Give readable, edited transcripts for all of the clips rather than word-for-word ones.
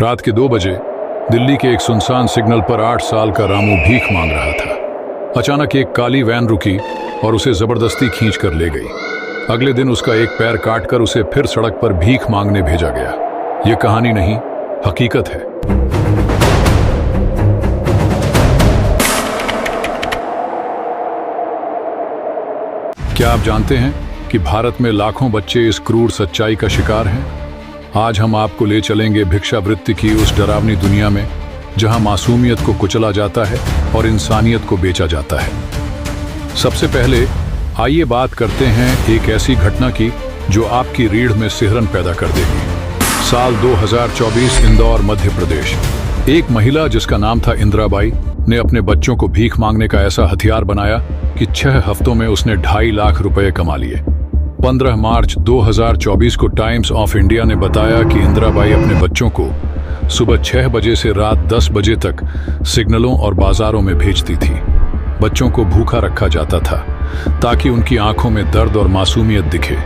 रात के 2 बजे दिल्ली के एक सुनसान सिग्नल पर 8 साल का रामू भीख मांग रहा था। अचानक एक काली वैन रुकी और उसे जबरदस्ती खींच कर ले गई। अगले दिन उसका एक पैर काटकर उसे फिर सड़क पर भीख मांगने भेजा गया। यह कहानी नहीं, हकीकत है। क्या आप जानते हैं कि भारत में लाखों बच्चे इस क्रूर सच्चाई का शिकार हैं? आज हम आपको ले चलेंगे भिक्षावृत्ति की उस डरावनी दुनिया में जहां मासूमियत को कुचला जाता है और इंसानियत को बेचा जाता है। सबसे पहले आइए बात करते हैं एक ऐसी घटना की जो आपकी रीढ़ में सिहरन पैदा कर देगी। साल 2024, इंदौर, मध्य प्रदेश। एक महिला जिसका नाम था इंदिराबाई ने अपने बच्चों को भीख मांगने का ऐसा हथियार बनाया कि 6 हफ्तों में उसने 2.5 लाख रुपए कमा लिए। 15 मार्च 2024 को टाइम्स ऑफ इंडिया ने बताया कि इंदिराबाई अपने बच्चों को सुबह 6 बजे से रात 10 बजे तक सिग्नलों और बाजारों में भेजती थी। बच्चों को भूखा रखा जाता था ताकि उनकी आंखों में दर्द और मासूमियत दिखे।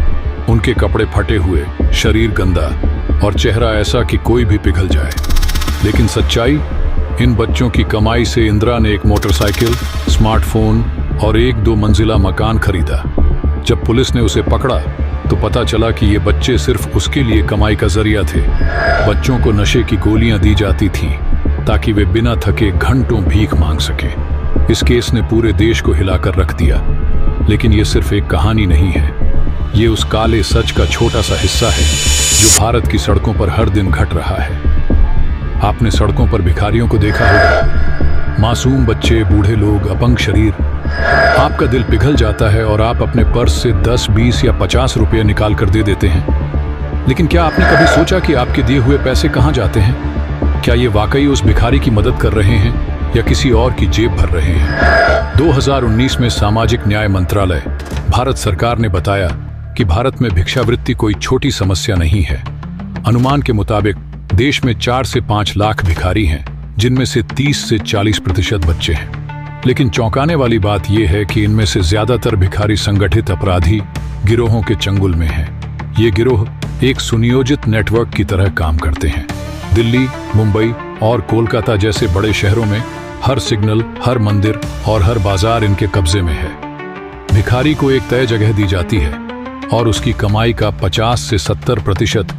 उनके कपड़े फटे हुए, शरीर गंदा और चेहरा ऐसा कि कोई भी पिघल जाए। लेकिन सच्चाई, इन बच्चों की कमाई से इंदिरा ने एक मोटरसाइकिल, स्मार्टफोन और 1-2 मंजिला मकान खरीदा। जब पुलिस ने उसे पकड़ा तो पता चला कि ये बच्चे सिर्फ उसके लिए कमाई का जरिया थे। बच्चों को नशे की गोलियां दी जाती थीं ताकि वे बिना थके घंटों भीख मांग सकें। इस केस ने पूरे देश को हिलाकर रख दिया। लेकिन ये सिर्फ एक कहानी नहीं है, ये उस काले सच का छोटा सा हिस्सा है जो भारत की सड़कों पर हर दिन घट रहा है। आपने सड़कों पर भिखारियों को देखा होगा, मासूम बच्चे, बूढ़े लोग, अपंग शरीर। आपका दिल पिघल जाता है और आप अपने पर्स से 10, 20 या 50 रुपये निकाल कर दे देते हैं। लेकिन क्या आपने कभी सोचा कि आपके दिए हुए पैसे कहाँ जाते हैं? क्या ये वाकई उस भिखारी की मदद कर रहे हैं या किसी और की जेब भर रहे हैं? 2019 में सामाजिक न्याय मंत्रालय, भारत सरकार ने बताया कि भारत में भिक्षावृत्ति कोई छोटी समस्या नहीं है। अनुमान के मुताबिक देश में 4 से 5 लाख भिखारी हैं, जिनमें से 30 से 40% बच्चे हैं। लेकिन चौंकाने वाली बात यह है कि इनमें से ज्यादातर भिखारी संगठित अपराधी गिरोहों के चंगुल में हैं। ये गिरोह एक सुनियोजित नेटवर्क की तरह काम करते हैं। दिल्ली, मुंबई और कोलकाता जैसे बड़े शहरों में हर सिग्नल, हर मंदिर और हर बाजार इनके कब्जे में है। भिखारी को एक तय जगह दी जाती है और उसकी कमाई का 50 से 70%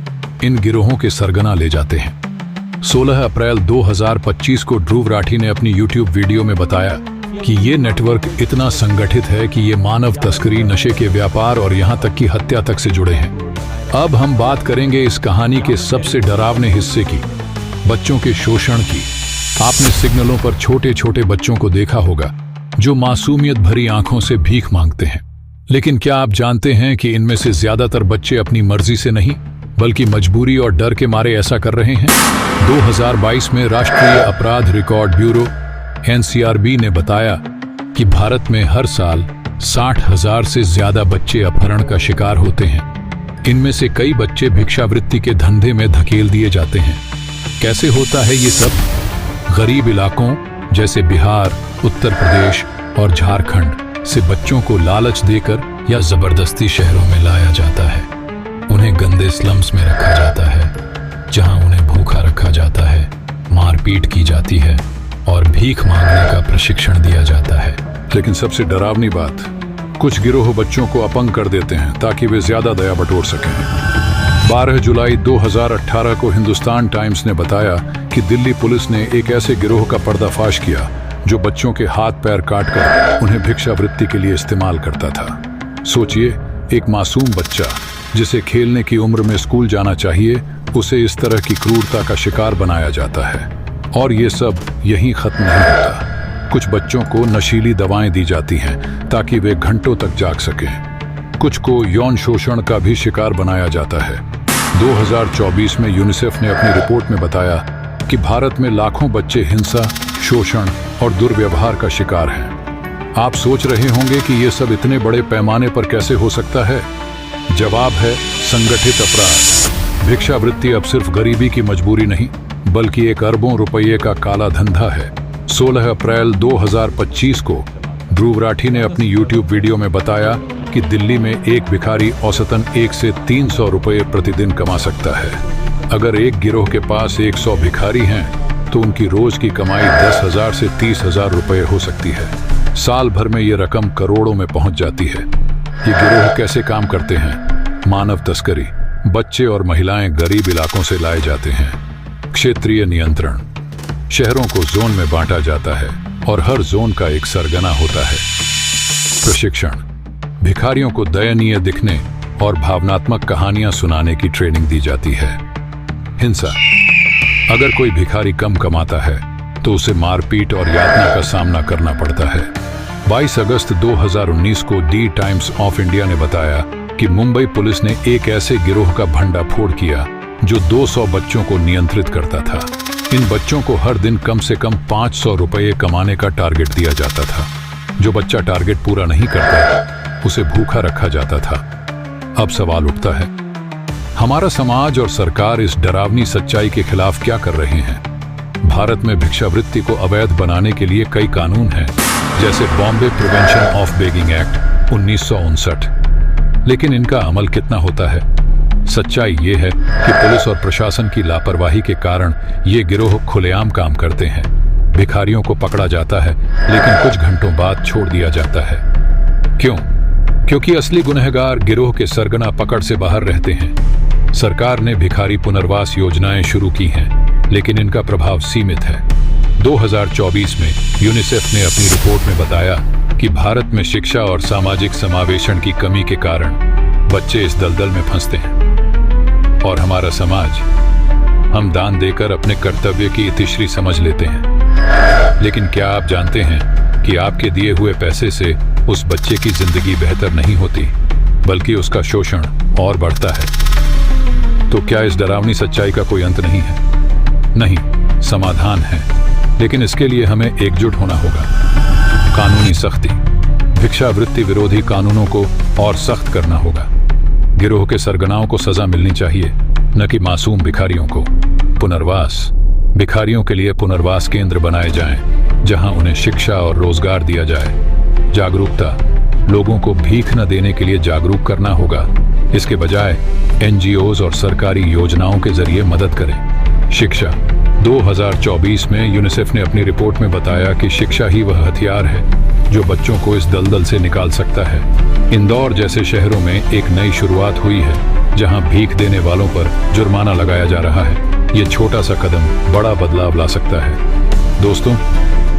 इन गिरोहों के सरगना ले जाते हैं। 16 अप्रैल 2025 को ध्रुव राठी ने अपनी YouTube वीडियो में बताया कि ये नेटवर्क इतना संगठित है कि ये मानव तस्करी, नशे के व्यापार और यहाँ तक कि हत्या तक से जुड़े हैं। अब हम बात करेंगे इस कहानी के सबसे डरावने हिस्से की, बच्चों के शोषण की। आपने सिग्नलों पर छोटे छोटे बच्चों को देखा होगा जो मासूमियत भरी आंखों से भीख मांगते हैं। लेकिन क्या आप जानते हैं कि इनमें से ज्यादातर बच्चे अपनी मर्जी से नहीं बल्कि मजबूरी और डर के मारे ऐसा कर रहे हैं? 2022 में राष्ट्रीय अपराध रिकॉर्ड ब्यूरो NCRB ने बताया कि भारत में हर साल 60,000 से ज्यादा बच्चे अपहरण का शिकार होते हैं। इनमें से कई बच्चे भिक्षावृत्ति के धंधे में धकेल दिए जाते हैं। कैसे होता है ये सब? गरीब इलाकों जैसे बिहार, उत्तर प्रदेश और झारखंड से बच्चों को लालच देकर या जबरदस्ती शहरों में लाया जाता है। उन्हें गंदे स्लम्स में रखा जाता है जहां उन्हें भूखा रखा जाता है, मारपीट की जाती है और भीख मांगने का प्रशिक्षण दिया जाता है। लेकिन सबसे डरावनी बात, कुछ गिरोह बच्चों को अपंग कर देते हैं ताकि वे ज्यादा दया बटोर सकें। 12 जुलाई 2018 को हिंदुस्तान टाइम्स ने बताया कि दिल्ली पुलिस ने एक ऐसे गिरोह का पर्दाफाश किया जो बच्चों के हाथ पैर काटकर उन्हें भिक्षावृत्ति के लिए इस्तेमाल करता था। सोचिए, एक मासूम बच्चा जिसे खेलने की उम्र में स्कूल जाना चाहिए, उसे इस तरह की क्रूरता का शिकार बनाया जाता है। और ये सब यहीं खत्म नहीं होता। कुछ बच्चों को नशीली दवाएं दी जाती हैं ताकि वे घंटों तक जाग सकें। कुछ को यौन शोषण का भी शिकार बनाया जाता है। 2024 में यूनिसेफ ने अपनी रिपोर्ट में बताया कि भारत में लाखों बच्चे हिंसा, शोषण और दुर्व्यवहार का शिकार हैं। आप सोच रहे होंगे कि ये सब इतने बड़े पैमाने पर कैसे हो सकता है? जवाब है संगठित अपराध। भिक्षावृत्ति अब सिर्फ गरीबी की मजबूरी नहीं बल्कि एक अरबों रुपये का काला धंधा है। 16 अप्रैल 2025 को ध्रुव राठी ने अपनी YouTube वीडियो में बताया कि दिल्ली में एक भिखारी औसतन 1 से 300 रुपये प्रतिदिन कमा सकता है। अगर एक गिरोह के पास 100 भिखारी हैं तो उनकी रोज की कमाई 10,000 से 30,000 रुपए हो सकती है। साल भर में ये रकम करोड़ों में पहुंच जाती है। ये गिरोह कैसे काम करते हैं? मानव तस्करी, बच्चे और महिलाएं गरीब इलाकों से लाए जाते हैं। क्षेत्रीय नियंत्रण, शहरों को जोन में बांटा जाता है और हर जोन का एक सरगना होता है। प्रशिक्षण, भिखारियों को दयनीय दिखने और भावनात्मक कहानियां सुनाने की ट्रेनिंग दी जाती है। हिंसा, अगर कोई भिखारी कम कमाता है तो उसे मारपीट और यातना का सामना करना पड़ता है। 22 अगस्त 2019 को दी टाइम्स ऑफ इंडिया ने बताया कि मुंबई पुलिस ने एक ऐसे गिरोह का भंडाफोड़ किया जो 200 बच्चों को नियंत्रित करता था। इन बच्चों को हर दिन कम से कम 500 रुपये कमाने का टारगेट दिया जाता था। जो बच्चा टारगेट पूरा नहीं करता उसे भूखा रखा जाता था। अब सवाल उठता है, हमारा समाज और सरकार इस डरावनी सच्चाई के खिलाफ क्या कर रहे हैं? भारत में भिक्षावृत्ति को अवैध बनाने के लिए कई कानून हैं, जैसे Bombay prevention of begging act 1959, लेकिन इनका अमल कितना होता है? सच्चाई ये है कि पुलिस और प्रशासन की लापरवाही के कारण ये गिरोह खुलेआम काम करते हैं। भिखारियों को पकड़ा जाता है लेकिन कुछ घंटों बाद छोड़ दिया जाता है। क्यों? क्योंकि असली गुनहगार गिरोह के सरगना पकड़ से बाहर रहते हैं। सरकार ने भिखारी पुनर्वास योजनाएं शुरू की हैं, लेकिन इनका प्रभाव सीमित है। 2024 में यूनिसेफ ने अपनी रिपोर्ट में बताया कि भारत में शिक्षा और सामाजिक समावेशन की कमी के कारण बच्चे इस दलदल में फंसते हैं। और हमारा समाज, हम दान देकर अपने कर्तव्य की इतिश्री समझ लेते हैं, लेकिन क्या आप जानते हैं कि आपके दिए हुए पैसे से उस बच्चे की जिंदगी बेहतर नहीं होती, बल्कि उसका शोषण और बढ़ता है? तो क्या इस डरावनी सच्चाई का कोई अंत नहीं है? नहीं, समाधान है, लेकिन इसके लिए हमें एकजुट होना होगा। कानूनी सख्ती, भिक्षावृत्ति विरोधी कानूनों को और सख्त करना होगा। गिरोह के सरगनाओं को सजा मिलनी चाहिए, न कि मासूम भिखारियों को। पुनर्वास, भिखारियों के लिए पुनर्वास केंद्र बनाए जाएं, जहां उन्हें शिक्षा और रोजगार दिया जाए। जागरूकता, लोगों को भीख न देने के लिए जागरूक करना होगा। इसके बजाय एनजीओज और सरकारी योजनाओं के जरिए मदद करें। शिक्षा, 2024 में यूनिसेफ ने अपनी रिपोर्ट में बताया कि शिक्षा ही वह हथियार है जो बच्चों को इस दलदल से निकाल सकता है। इंदौर जैसे शहरों में एक नई शुरुआत हुई है, जहां भीख देने वालों पर जुर्माना लगाया जा रहा है। ये छोटा सा कदम बड़ा बदलाव ला सकता है। दोस्तों,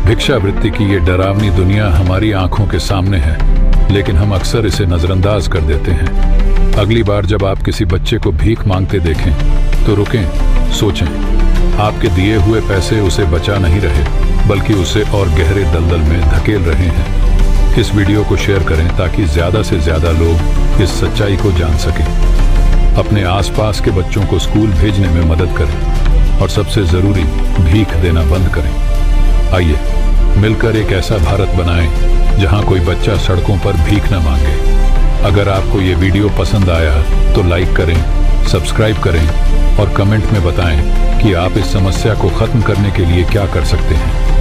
भिक्षावृत्ति की ये डरावनी दुनिया हमारी आंखों के सामने है, लेकिन हम अक्सर इसे नजरअंदाज कर देते हैं। अगली बार जब आप किसी बच्चे को भीख मांगते देखें तो रुकें, सोचें। आपके दिए हुए पैसे उसे बचा नहीं रहे, बल्कि उसे और गहरे दलदल में धकेल रहे हैं। इस वीडियो को शेयर करें ताकि ज्यादा से ज्यादा लोग इस सच्चाई को जान सकें। अपने आसपास के बच्चों को स्कूल भेजने में मदद करें और सबसे जरूरी, भीख देना बंद करें। आइए मिलकर एक ऐसा भारत बनाएं जहां कोई बच्चा सड़कों पर भीख न मांगे। अगर आपको ये वीडियो पसंद आया तो लाइक करें, सब्सक्राइब करें और कमेंट में बताएं कि आप इस समस्या को खत्म करने के लिए क्या कर सकते हैं।